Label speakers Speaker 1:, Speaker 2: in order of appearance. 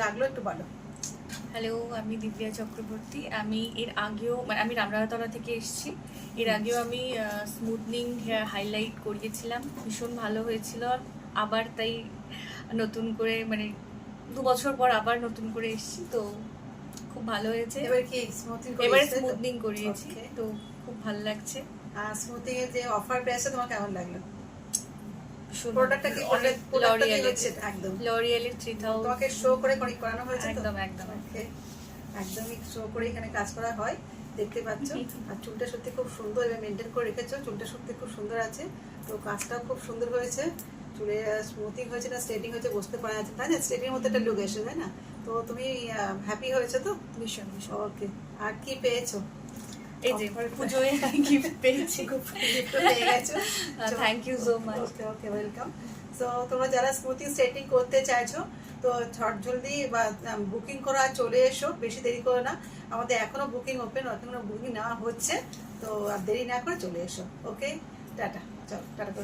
Speaker 1: লাগলো একটু বলো।
Speaker 2: হ্যালো, আমি দিব্যা চক্রবর্তী। আমি এর আগেও আমি রামরাতলা থেকে এসেছি। এর আগেও আমি স্মুথনিং হেয়ার হাইলাইট করিয়েছিলাম, ভীষণ ভালো হয়েছিল। আবার তাই নতুন করে 2 বছর পর আবার নতুন করে এসেছি, তো খুব ভালো হয়েছে।
Speaker 1: এবার কি স্মুথিং
Speaker 2: এবারে
Speaker 1: করিয়েছো?
Speaker 2: স্মুথনিং করিয়েছি,
Speaker 1: ওকে।
Speaker 2: তো খুব ভালো লাগছে।
Speaker 1: আর স্মুথিং এর যে অফার পেয়েছে তোমার কেমন লাগলো?
Speaker 2: ভীষণ
Speaker 1: প্রোডাক্টটা কি
Speaker 2: অনেক
Speaker 1: প্রোডাক্টটা কি হচ্ছে? একদম
Speaker 2: লরিয়ালের 3000
Speaker 1: তোমাকে শো করে করানো হয়েছে তো?
Speaker 2: একদম একদম
Speaker 1: ওকে, একদমই শো করে এখানে কাজ করা হয়, দেখতে পাচ্ছ। আর চুলটা সত্যি খুব সুন্দর এবার মেনটেন করে রেখেছো, চুলটা সত্যি খুব সুন্দর আছে। তো কাজটাও খুব সুন্দর হয়েছে, চুলে স্মুথিং হয়েছে না স্ট্রেটিং হয়েছে বুঝতে পারা যাচ্ছে, তাই না? স্ট্রেটিং মধ্যে একটা লুক এসে, তাই না? তো তুমি হ্যাপি হয়েছে তো?
Speaker 2: ভীষণ ভীষণ।
Speaker 1: ওকে, আর কি পেয়েছো?
Speaker 2: এই যে পুজোয় গিফট পেয়েছি, খুব
Speaker 1: গিফট পেয়ে গেছো।
Speaker 2: Thank you so much.
Speaker 1: Okay okay, welcome. So তোমরা যারা স্মুথিং স্ট্রেটিং করতে চাইছো তো ঝট জলদি বা বুকিং করা চলে এসো, বেশি দেরি করো না। আমাদের এখনো বুকিং ওপেন, এখনো বুকিং নেওয়া হচ্ছে, তো আর দেরি না করে চলে এসো। ওকে, টাটা, চলো টাটা।